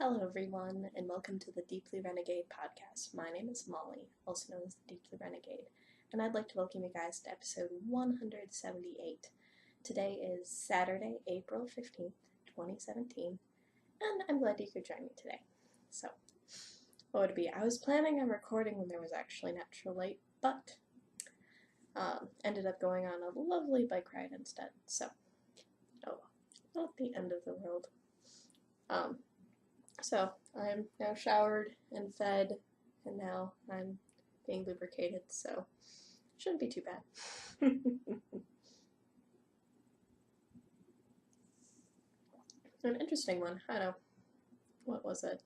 Hello everyone, and welcome to the Deeply Renegade podcast. My name is Molly, also known as the Deeply Renegade, and I'd like to welcome you guys to episode 178. Today is Saturday, April 15th, 2017, and I'm glad you could join me today. So, what would it be? I was planning on recording when there was actually natural light, but ended up going on a lovely bike ride instead, so, not the end of the world. So, I'm now showered and fed, and now I'm being lubricated, so it shouldn't be too bad. An interesting one, I know. What was it?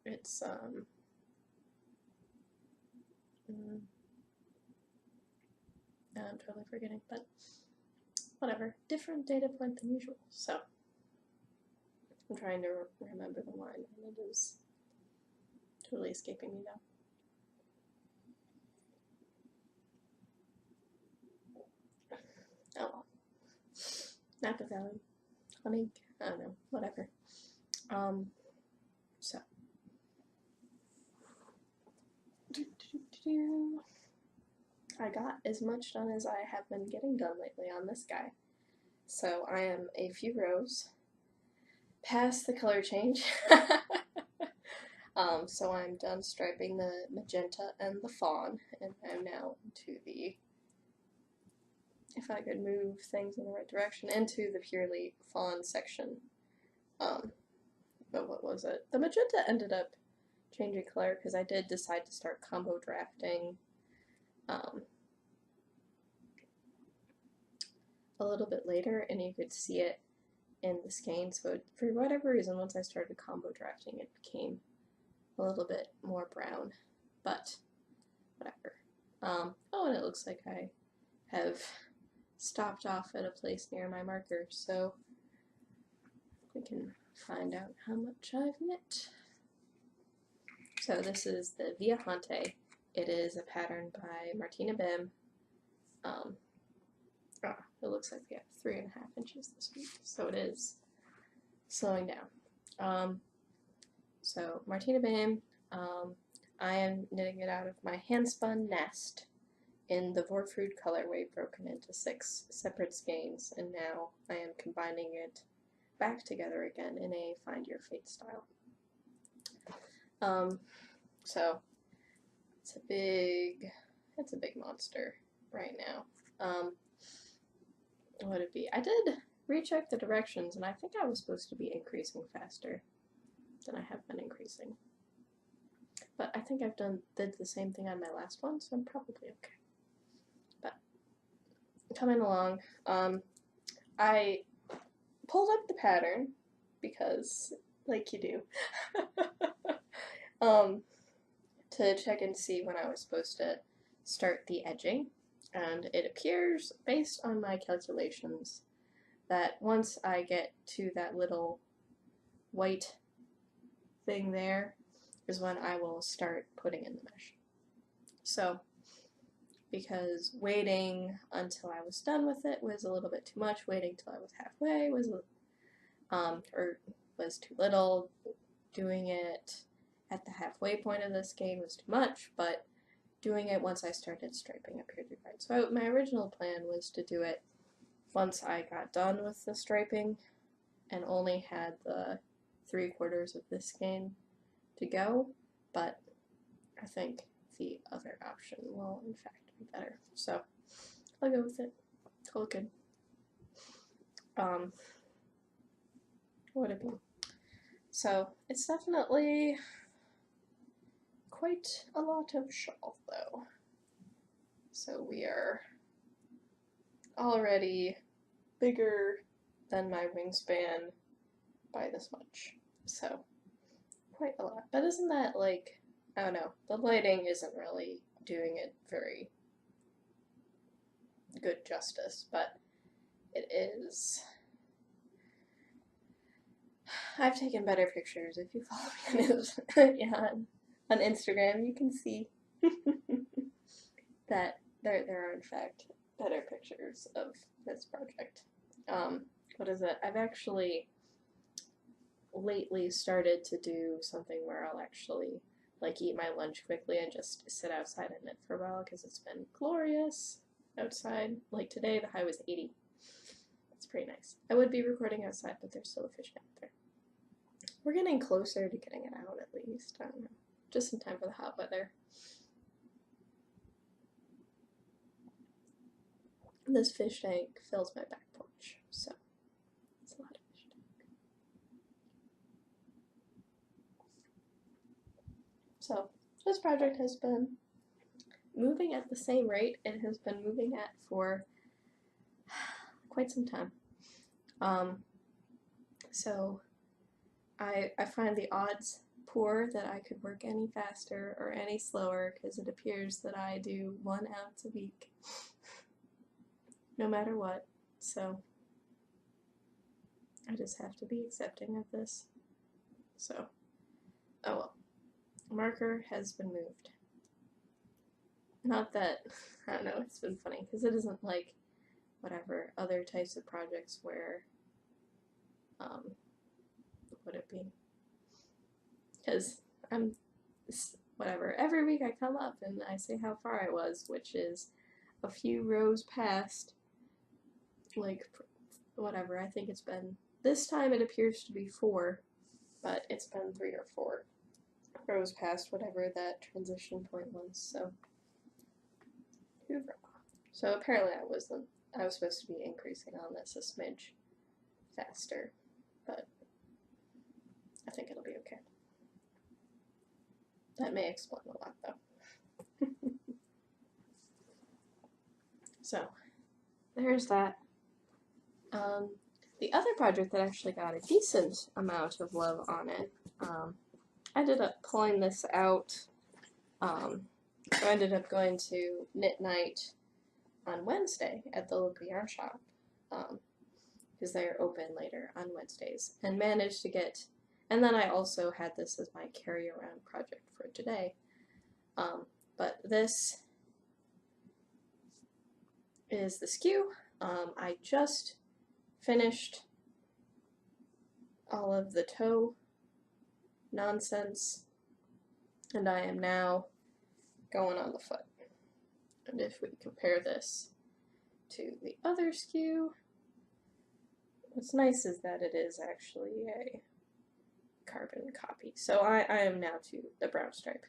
It's, I'm totally forgetting, but whatever. Different data point than usual, so I'm trying to remember the line, and it is totally escaping me now. Oh well. Napa Valley. Honey, I don't know, whatever. So. I got as much done as I have been getting done lately on this guy. So I am a few rows past the color change. So I'm done striping the magenta and the fawn, and I'm now into the, if I could move things in the right direction, into the purely fawn section. But what was it? The magenta ended up changing color because I did decide to start combo drafting a little bit later, and you could see it in the skein. So for whatever reason, once I started combo drafting, it became a little bit more brown, but whatever. Oh, and it looks like I have stopped off at a place near my marker, so we can find out how much I've knit. So this is the Viajante. It is a pattern by Martina Bim. It looks like we have 3.5 inches this week, so it is slowing down. So Martina Bim, I am knitting it out of my hand-spun nest in the Vorfruit colorway, broken into 6 separate skeins, and now I am combining it back together again in a Find Your Fate style. So it's a big monster right now. What would it be? I did recheck the directions, and I think I was supposed to be increasing faster than I have been increasing. But I think I've did the same thing on my last one, so I'm probably okay. But coming along, I pulled up the pattern because, like you do, to check and see when I was supposed to start the edging. And it appears, based on my calculations, that once I get to that little white thing there is when I will start putting in the mesh. So, because waiting until I was done with it was a little bit too much, waiting till I was halfway was too little, doing it at the halfway point of this game was too much, but doing it once I started striping appeared to be right. So my original plan was to do it once I got done with the striping and only had the 3/4 of this skein to go, but I think the other option will in fact be better. So I'll go with it. It's all good. What would it be? So it's definitely quite a lot of shawl, though. So we are already bigger than my wingspan by this much. So quite a lot. But isn't that, like, I don't know, the lighting isn't really doing it very good justice, but it is. I've taken better pictures. If you follow me on Instagram, you can see that there are in fact better pictures of this project. What is it? I've actually lately started to do something where I'll actually like eat my lunch quickly and just sit outside and knit for a while because it's been glorious outside. Like today, the high was 80. It's pretty nice. I would be recording outside, but there's still a fish out there. We're getting closer to getting it out at least. I don't know. Just in time for the hot weather. This fish tank fills my back porch, so it's a lot of fish tank. So this project has been moving at the same rate it has been moving at for quite some time. So I find the odds poor that I could work any faster or any slower because it appears that I do 1 ounce a week. No matter what, so I just have to be accepting of this. So, oh well. Marker has been moved. Not that, I don't know, it's been funny, because it isn't like, whatever, other types of projects where, would it be? Because whatever, every week I come up and I say how far I was, which is a few rows past, like, whatever, I think it's been, this time it appears to be 4, but it's been 3 or 4 rows past whatever that transition point was, so, hoorah. So apparently I was supposed to be increasing on this a smidge faster, but I think it'll be okay. That may explain a lot, though. So, there's that. The other project that actually got a decent amount of love on it, I ended up pulling this out. I ended up going to knit night on Wednesday at the local yarn shop, because they're open later on Wednesdays, and managed to get, and then I also had this as my carry-around project for today, but this is the skew. I just finished all of the toe nonsense, and I am now going on the foot. And if we compare this to the other skew, what's nice is that it is actually a carbon copy. So I am now to the brown stripe,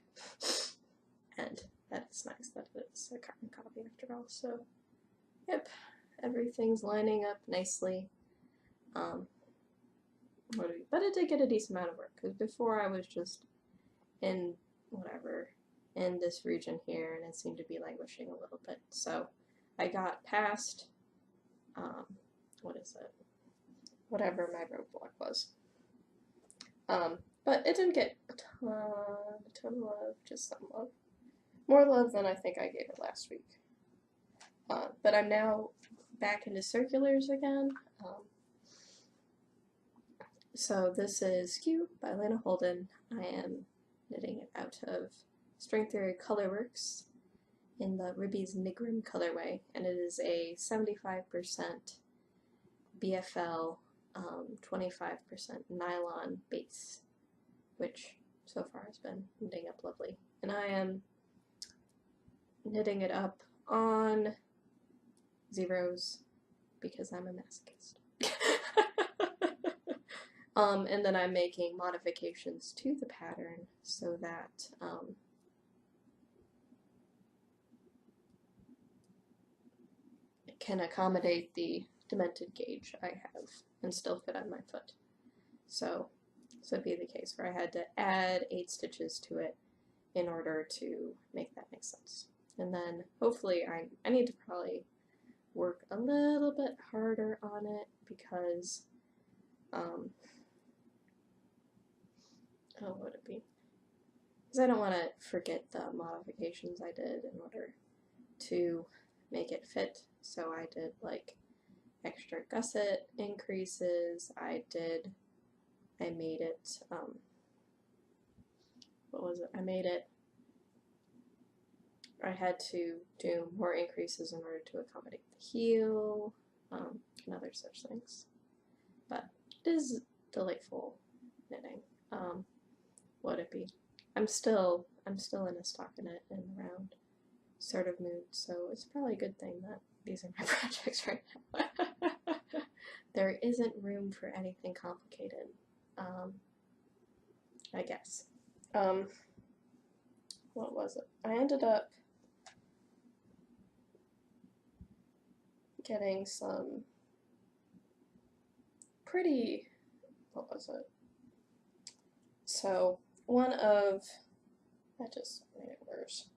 and that's nice that it's a carbon copy after all. So, yep, everything's lining up nicely. But it did get a decent amount of work, because before I was just in this region here, and it seemed to be languishing a little bit. So I got past, what is it? Whatever my roadblock was. But it didn't get a ton of love, just some love. More love than I think I gave it last week. But I'm now back into circulars again. So this is Skew by Lena Holden. I am knitting it out of String Theory Colorworks in the Ribby's Nigrim colorway, and it is a 75% BFL, 25% nylon base, which so far has been knitting up lovely. And I am knitting it up on zeros because I'm a masochist. And then I'm making modifications to the pattern so that it can accommodate the demented gauge I have and still fit on my foot. So this would be the case where I had to add 8 stitches to it in order to make that make sense. And then hopefully I need to probably work a little bit harder on it because what would it be? Because I don't want to forget the modifications I did in order to make it fit. So I did like extra gusset increases. I made it, what was it? I had to do more increases in order to accommodate the heel, and other such things. But it is delightful knitting. Would it be? I'm still in a stockinette and round sort of mood, so it's probably a good thing that these are my projects right now. There isn't room for anything complicated, I guess. What was it? I ended up getting some pretty, what was it? So, I just made it worse.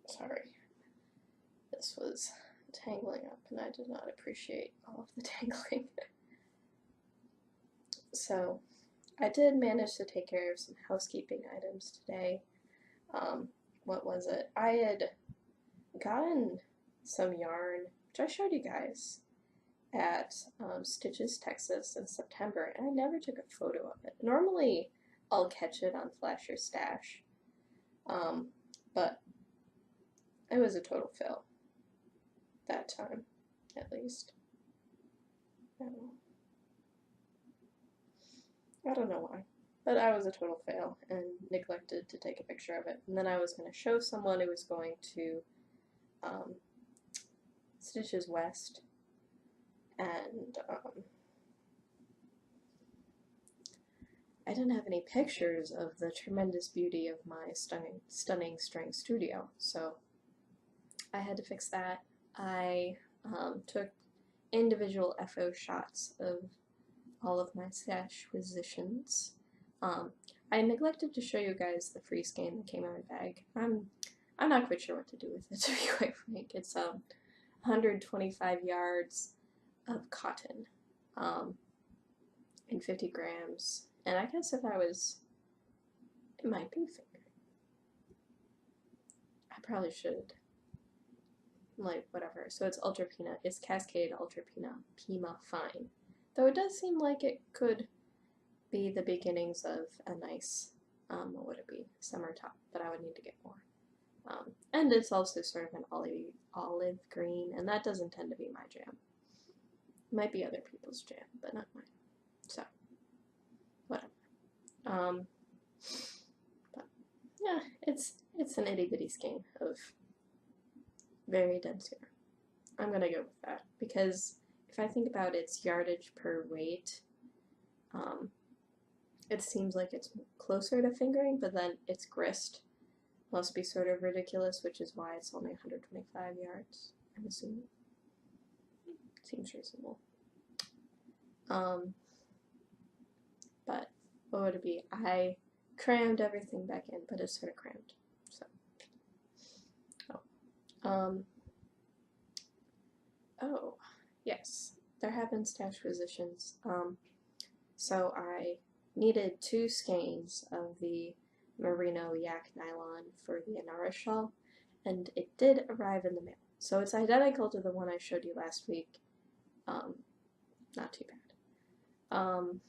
Sorry. This was tangling up and I did not appreciate all of the tangling. So, I did manage to take care of some housekeeping items today. What was it? I had gotten some yarn, which I showed you guys at Stitches, Texas in September, and I never took a photo of it. Normally, I'll catch it on Flash or Stash, but it was a total fail that time, at least. I don't know why, but I was a total fail and neglected to take a picture of it. And then I was going to show someone who was going to Stitches West, and I didn't have any pictures of the tremendous beauty of my stunning string studio, so I had to fix that. I took individual FO shots of all of my stash positions. I neglected to show you guys the free skein that came in my bag. I'm not quite sure what to do with it, to be quite frank. It's 125 yards of cotton, and 50 grams. And I guess if I was, it might be fingering. I probably should, like, whatever. So it's Ultra Pina, it's Cascade Ultra Pima Fine. Though it does seem like it could be the beginnings of a nice, what would it be, summer top, but I would need to get more. And it's also sort of an olive green, and that doesn't tend to be my jam. It might be other people's jam, but not mine. So, whatever. But yeah, it's an itty bitty skein of very dense yarn. I'm gonna go with that because if I think about its yardage per weight, it seems like it's closer to fingering, but then its grist must be sort of ridiculous, which is why it's only 125 yards, I'm assuming. Seems reasonable. But what would it be? I crammed everything back in, but it's sort of crammed, so. Oh, yes, there have been stash positions. So I needed 2 skeins of the merino yak nylon for the Inara shawl, and it did arrive in the mail. So it's identical to the one I showed you last week. Not too bad.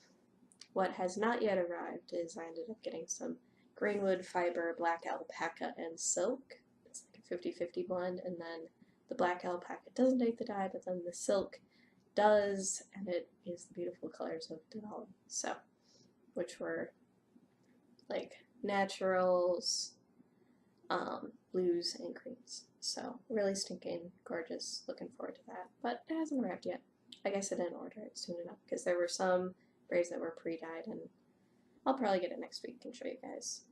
What has not yet arrived is I ended up getting some greenwood fiber, black alpaca, and silk. It's like a 50-50 blend, and then the black alpaca doesn't take the dye, but then the silk does, and it is the beautiful colors of Denali. So, which were like naturals, blues, and greens. So, really stinking gorgeous. Looking forward to that. But it hasn't arrived yet. I guess I didn't order it soon enough because there were some braids that were pre-dyed, and I'll probably get it next week and show you guys.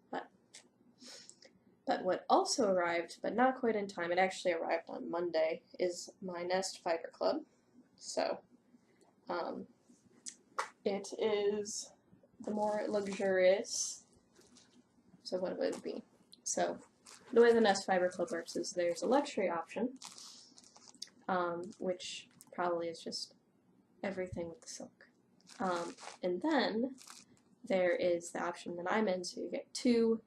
But what also arrived, but not quite in time, it actually arrived on Monday, is my Nest Fiber Club. So, it is the more luxurious, so what would it be? So, the way the Nest Fiber Club works is there's a luxury option, which probably is just everything with the silk. And then there is the option that I'm in, so you get 2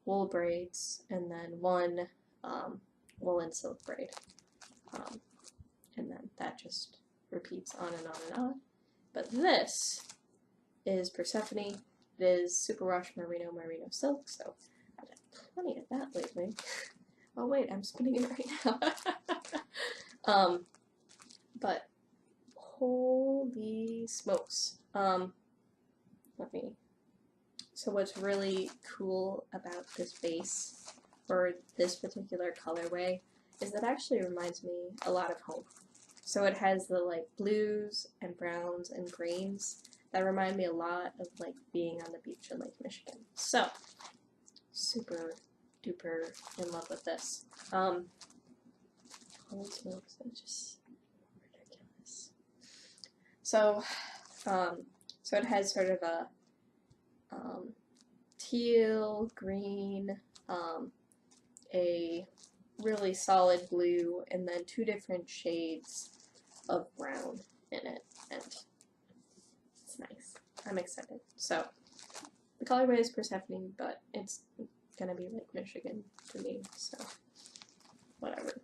wool braids and then 1 woolen silk braid. And then that just repeats on and on and on. But this is Persephone. It is superwash merino silk, so I've had plenty of that lately. Oh wait, I'm spinning it right now. But holy smokes. So what's really cool about this base, or this particular colorway, is that it actually reminds me a lot of home. So it has the like blues and browns and greens that remind me a lot of like being on the beach in Lake Michigan. So super duper in love with this. Holy smokes, that's just ridiculous. So so it has sort of a teal, green, a really solid blue, and then two different shades of brown in it, and it's nice. I'm excited. So the colorway is Persephone, but it's gonna be Lake Michigan to me, so whatever.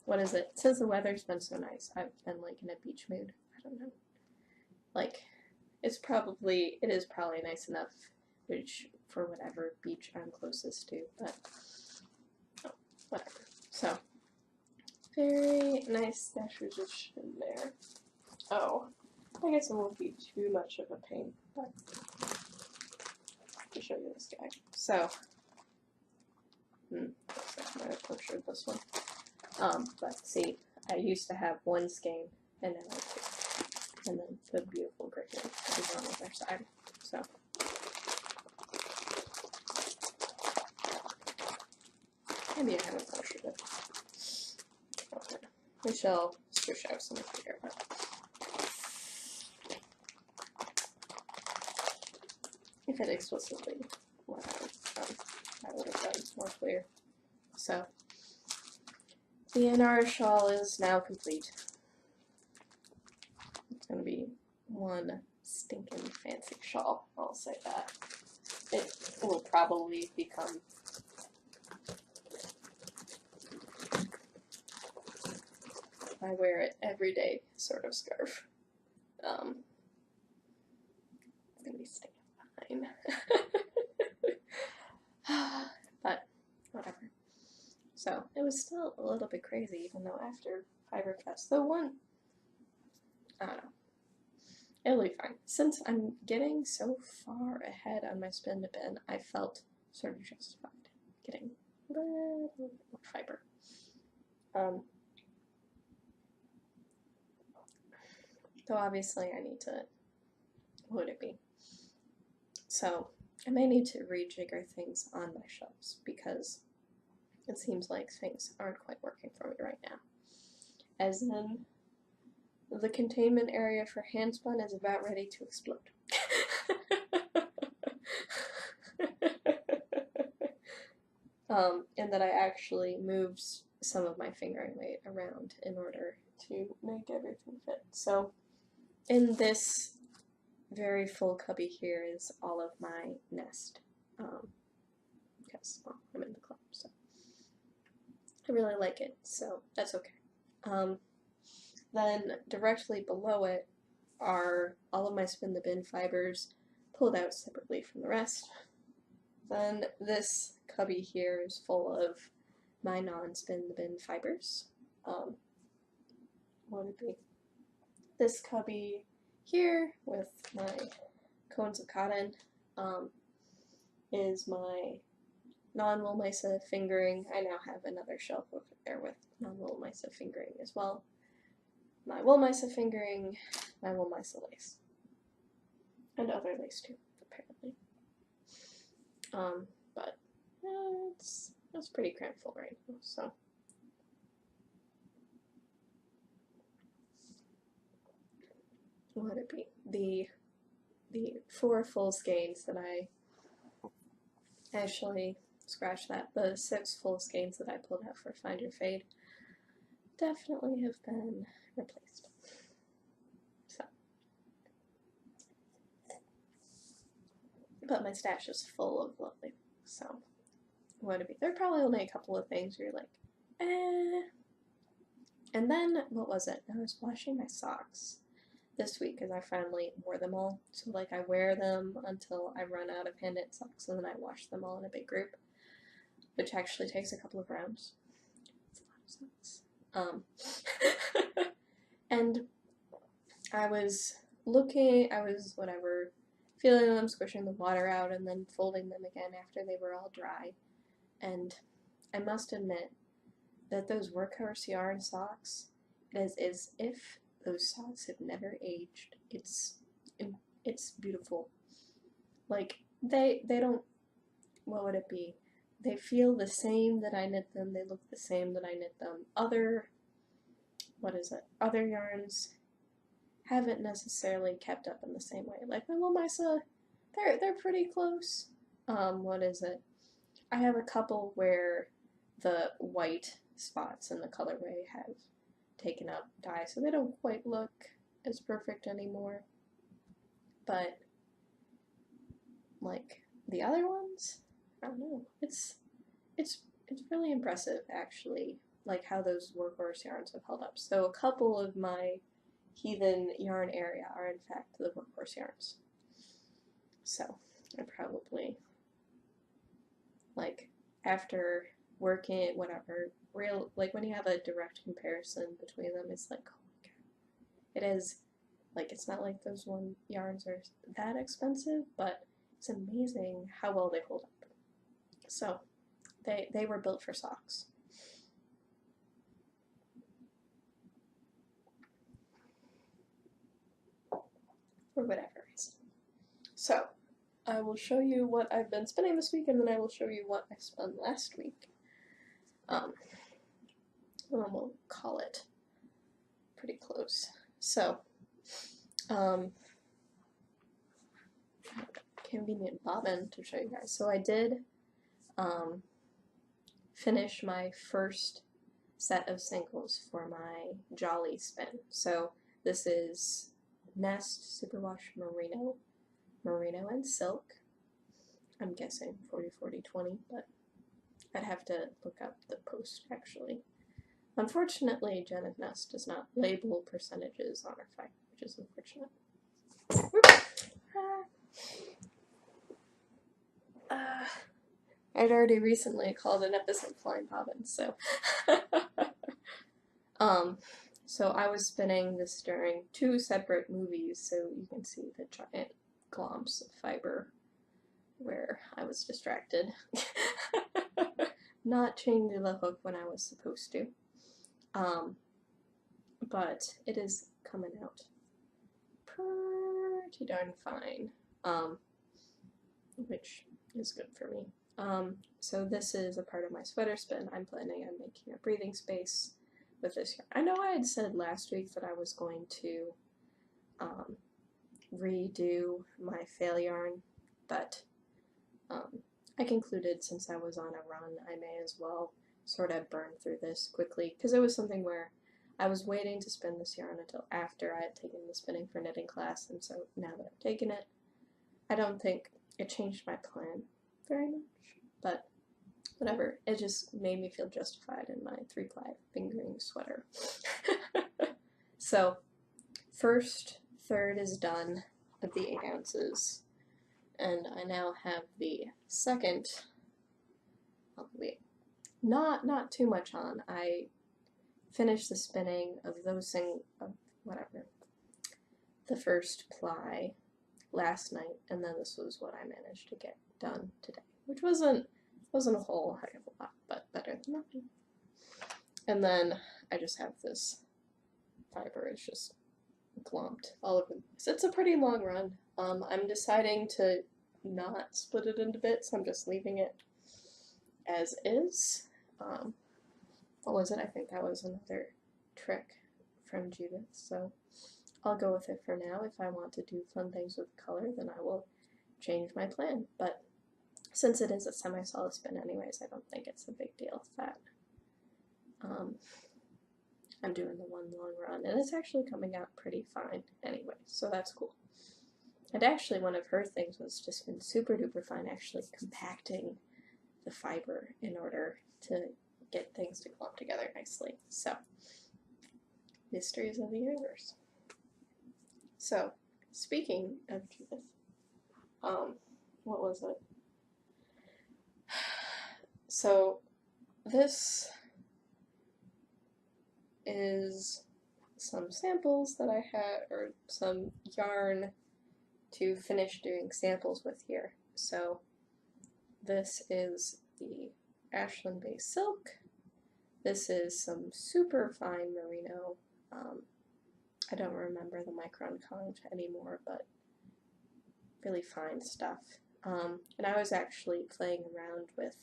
What is it? Since the weather's been so nice, I've been like in a beach mood. I don't know. Like, it is probably nice enough for whatever beach I'm closest to, but oh, whatever. So, very nice stash position there. Oh, I guess it won't be too much of a pain, but to show you this guy. So, looks like I might have butchered this one. But see, I used to have one skein, and then I two, and then the beautiful gray one is on the other side. So. Maybe I haven't butchered it. Okay. We shall switch out some of here, but if it explicitly went out, that would have been more clear. So, the NR shawl is now complete. It's going to be one stinking fancy shawl, I'll say that. It will probably become I wear it every day sort of scarf. It's gonna be sticking fine. But whatever. So it was still a little bit crazy, even though after Fiberfest, the one, I don't know, it'll be fine. Since I'm getting so far ahead on my spin to bin, I felt sort of justified getting a little bit more fiber. Though obviously I need to, what would it be? So I may need to rejigger things on my shelves because it seems like things aren't quite working for me right now. As in, the containment area for handspun is about ready to explode. And that I actually moved some of my fingering weight around in order to make everything fit. So in this very full cubby here is all of my nest, because well, I'm in the club, so I really like it, so that's okay. Then directly below it are all of my spin the bin fibers pulled out separately from the rest. Then this cubby here is full of my non-spin the bin fibers. What would it be? This cubby here with my cones of cotton is my non-wool mica fingering. I now have another shelf over there with non-wool mica fingering as well. My wool mica fingering, my wool mica lace, and other lace too, apparently. But it's pretty cramped full right now, so. What would it be? The 4 full skeins that I actually scratched that. The 6 full skeins that I pulled out for Find Your Fade definitely have been replaced. So, but my stash is full of lovely. So, what would it be? There are probably only a couple of things where you're like, eh. And then what was it? I was washing my socks this week because I finally wore them all. So like I wear them until I run out of hand knit socks and then I wash them all in a big group, which actually takes a couple of rounds. socks. And I was whatever, feeling them, squishing the water out, and then folding them again after they were all dry. And I must admit that those workhorse yarn socks, it is as if those socks have never aged. It's beautiful. Like, they don't, what would it be? They feel the same that I knit them, they look the same that I knit them. Other yarns haven't necessarily kept up in the same way. Like my Lomisa, they're pretty close. I have a couple where the white spots in the colorway have taken up dye, so they don't quite look as perfect anymore. But like the other ones, I don't know. It's really impressive actually, like how those workhorse yarns have held up. So a couple of my heathen yarn area are in fact the workhorse yarns. So I probably, like, after working whatever, like when you have a direct comparison between them, it's like, oh my god. It is, like, it's not like those one yarns are that expensive, but it's amazing how well they hold up. So they were built for socks. For whatever reason. So I will show you what I've been spinning this week, and then I will show you what I spun last week. And we'll call it pretty close. So, convenient bobbin to show you guys. So I did finish my first set of singles for my Jolly spin. So this is Nest Superwash Merino and Silk. I'm guessing 40-40-20, but I'd have to look up the post actually. Unfortunately, Janet Nest does not label percentages on her fiber, which is unfortunate. I'd already recently called an episode Flying Bobbin, so. So I was spinning this during 2 separate movies, so you can see the giant glomps of fiber where I was distracted. Not changing the hook when I was supposed to. But it is coming out pretty darn fine, which is good for me. So this is a part of my sweater spin. I'm planning on making a breathing space with this yarn. I know I had said last week that I was going to redo my fail yarn, but I concluded since I was on a run, I may as well sort of burn through this quickly, because it was something where I was waiting to spin this yarn until after I had taken the spinning for knitting class, and so now that I've taken it, I don't think it changed my plan very much, but whatever, it just made me feel justified in my 3-ply fingering sweater. So, first third is done of the 8 ounces, and I now have the second, not too much on. I finished the spinning of the first ply last night, and then this was what I managed to get done today, which wasn't a whole heck of a lot, but better than nothing. And then I just have this fiber, it's just glomped all over the place. It's a pretty long run. I'm deciding to not split it into bits, I'm just leaving it as is. What was it? I think that was another trick from Judith, so I'll go with it for now. If I want to do fun things with color, then I will change my plan, but since it is a semi-solid spin anyways, I don't think it's a big deal that I'm doing the one long run, and it's actually coming out pretty fine anyway, so that's cool. And actually one of her things was just been super duper fine, actually compacting the fiber in order to get things to clump together nicely. So, mysteries of the universe. So, speaking of Judith, what was it? So, this is some samples that I had, or some yarn to finish doing samples with here. So this is the Ashland Bay silk. This is some super fine merino. I don't remember the micron count anymore, but really fine stuff. And I was actually playing around with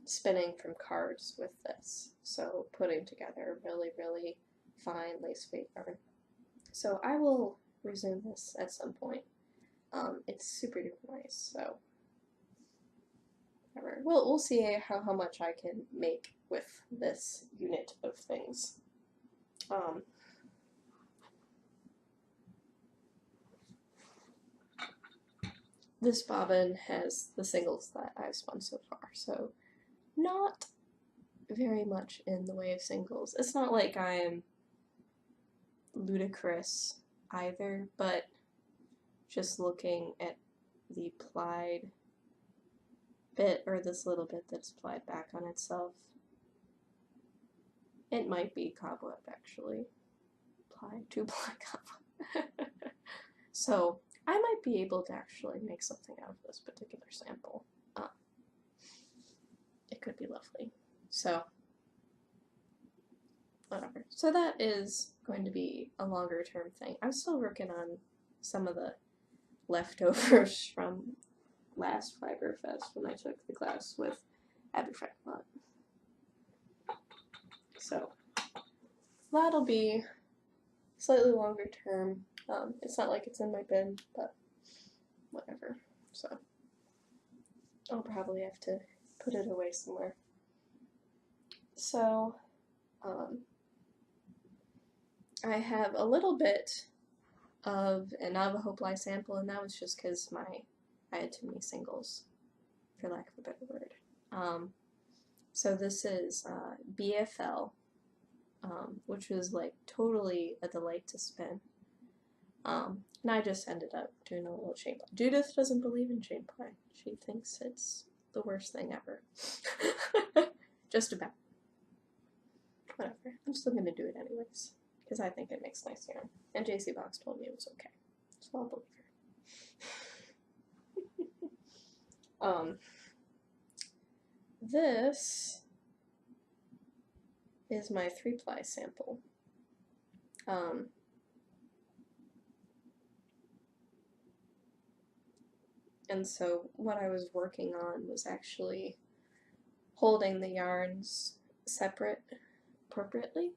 spinning from cards with this, so putting together really, really fine lace weight yarn. So I will resume this at some point. It's super duper nice, so whatever. We'll see how much I can make with this unit of things. This bobbin has the singles that I've spun so far, so not very much in the way of singles. It's not like I am ludicrous either, but just looking at the plied bit, or this little bit that's plied back on itself, it might be cobweb actually. Two-ply cobweb. So I might be able to actually make something out of this particular sample. It could be lovely. So, whatever. So that is going to be a longer term thing. I'm still working on some of the leftovers from last Fiber Fest when I took the class with Abby Franklin. So that'll be slightly longer term. It's not like it's in my bin, but whatever. So I'll probably have to put it away somewhere. So I have a little bit of a Navajo Life sample, and that was just because I had too many singles, for lack of a better word. So this is BFL, which was like totally a delight to spin. And I just ended up doing a little chain play. Judith doesn't believe in chain play. She thinks it's the worst thing ever. Just about. Whatever. I'm still going to do it anyways, because I think it makes nice yarn. And JC Box told me it was okay, so I'll believe her. This is my 3-ply sample. And so what I was working on was actually holding the yarns separate appropriately.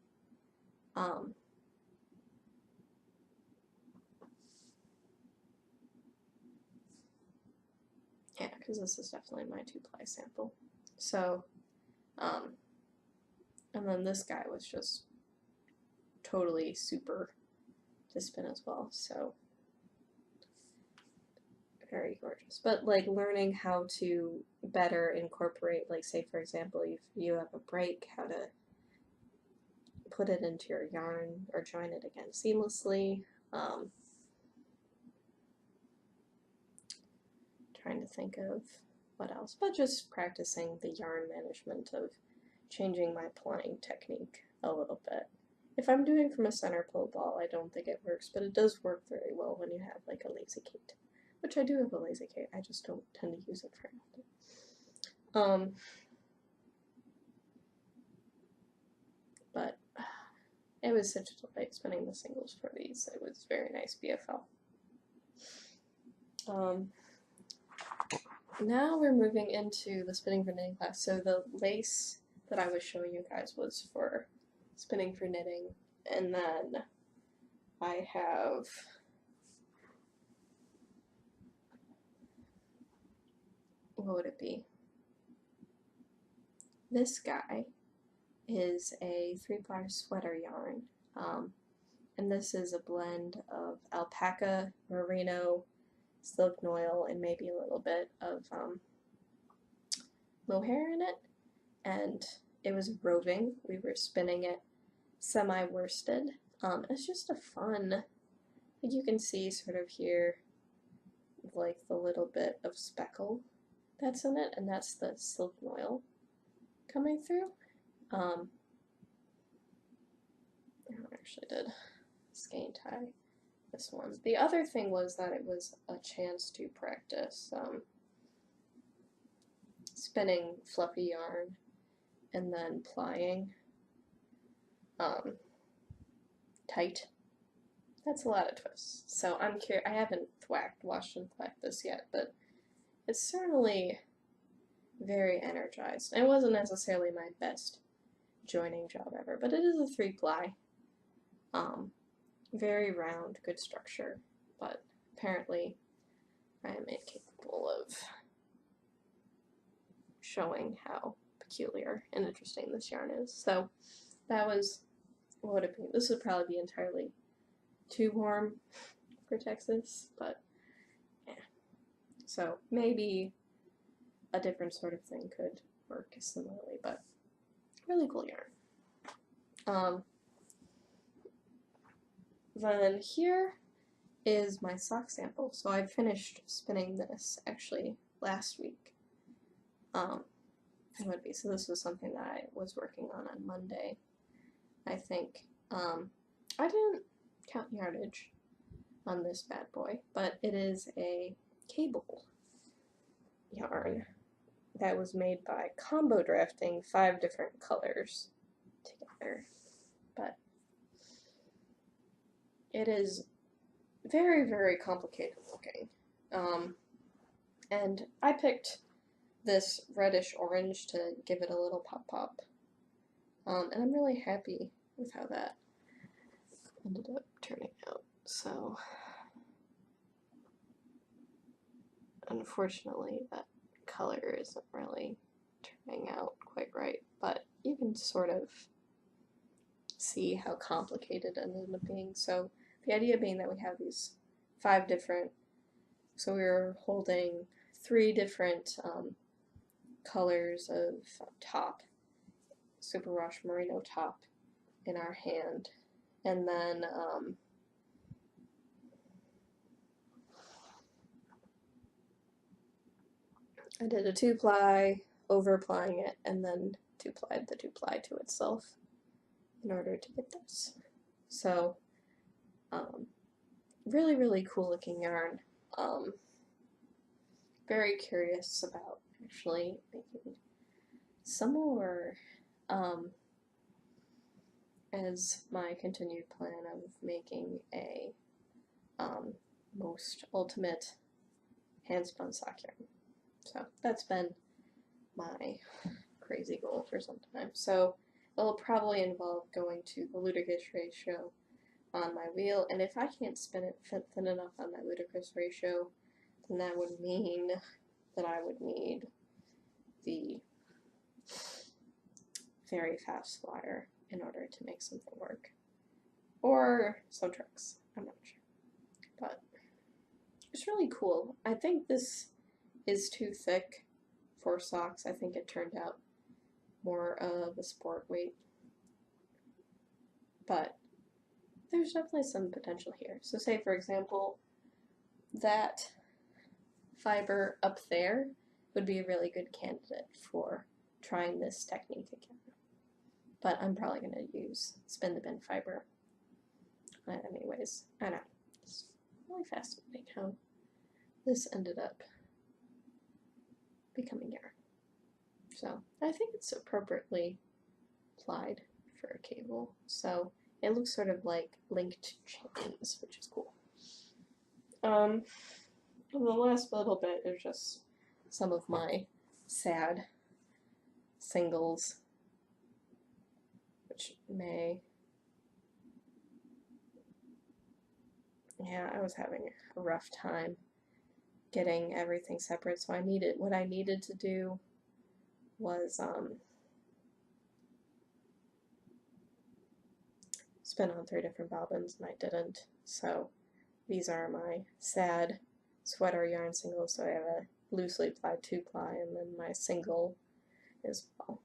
Yeah, because this is definitely my 2-ply sample. So, and then this guy was just totally super to spin as well, so very gorgeous. But like learning how to better incorporate, like say for example, if you have a break, how to put it into your yarn or join it again seamlessly. Trying to think of what else, but just practicing the yarn management of changing my plying technique a little bit. If I'm doing from a center pull ball, I don't think it works, but it does work very well when you have like a lazy Kate, which I do have a lazy Kate, I just don't tend to use it very often. But it was such a delight spinning the singles for these. It was very nice BFL. Now we're moving into the spinning for knitting class. So the lace that I was showing you guys was for spinning for knitting, and then I have what would it be? This guy is a 3-ply sweater yarn, and this is a blend of alpaca, merino, silk noil, and maybe a little bit of mohair in it, and it was roving. We were spinning it semi-worsted. It's just a fun, like you can see sort of here, like the little bit of speckle that's in it, and that's the silk noil coming through. actually did skein tie this one. The other thing was that it was a chance to practice spinning fluffy yarn and then plying tight. That's a lot of twists. So I'm curious. I haven't washed and thwacked this yet, but it's certainly very energized. It wasn't necessarily my best joining job ever, but it is a 3-ply. Very round, good structure, but apparently I am incapable of showing how peculiar and interesting this yarn is. So that was what it be. This would probably be entirely too warm for Texas, but yeah. So maybe a different sort of thing could work similarly, but really cool yarn. Then here is my sock sample. So I finished spinning this actually last week. It would be. So this was something that I was working on Monday, I think. I didn't count yardage on this bad boy, but it is a cable yarn that was made by combo drafting 5 different colors together. But it is very, very complicated looking. And I picked this reddish orange to give it a little pop. And I'm really happy with how that ended up turning out. So, unfortunately, that color isn't really turning out quite right, but you can sort of see how complicated it ended up being. So, the idea being that we have these 5 different, so we were holding 3 different colors of top, superwash merino top, in our hand, and then I did a 2-ply, over-plying it, and then 2-plied the 2-ply to itself in order to get this. So, really, really cool looking yarn. Very curious about actually making some more as my continued plan of making a most ultimate hand-spun sock yarn. So that's been my crazy goal for some time. So it'll probably involve going to the ludicrous ratio on my wheel, and if I can't spin it thin enough on my ludicrous ratio, then that would mean that I would need the very fast flyer in order to make something work. Or some tricks, I'm not sure. But it's really cool. I think this is too thick for socks. I think it turned out more of a sport weight. But there's definitely some potential here. So say, for example, that fiber up there would be a really good candidate for trying this technique again. But I'm probably going to use spin the bin fiber anyways. I don't know. It's really fascinating how this ended up becoming yarn. So I think it's appropriately plied for a cable. So it looks sort of like linked chains, which is cool. And the last little bit is just some of my sad singles, which I was having a rough time getting everything separate, so what I needed to do was spin on 3 different bobbins, and I didn't. So these are my sad sweater yarn singles. So I have a loosely plied 2-ply, and then my single as well.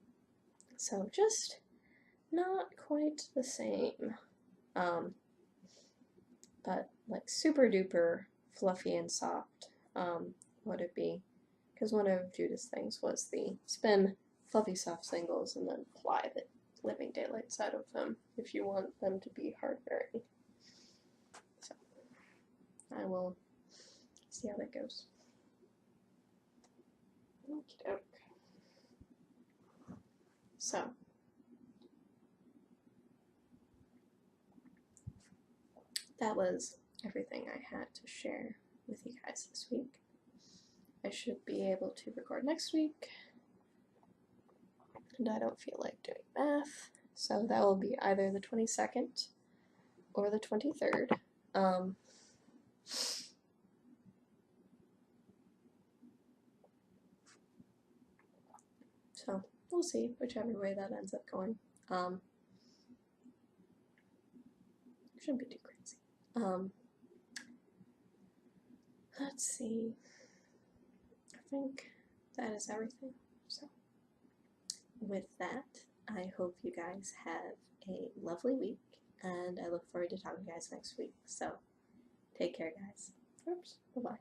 So just not quite the same, but like super duper fluffy and soft would it be? Because one of Judah's things was the spin fluffy soft singles and then ply the living daylights out of them if you want them to be hard bearing. So I will see how that goes. Okey-doke. So that was everything I had to share with you guys this week. I should be able to record next week, and I don't feel like doing math, so that will be either the 22nd or the 23rd. So we'll see whichever way that ends up going. Shouldn't be too crazy. Let's see. I think that is everything. So with that, I hope you guys have a lovely week, and I look forward to talking to you guys next week. So take care, guys. Oops. Bye-bye.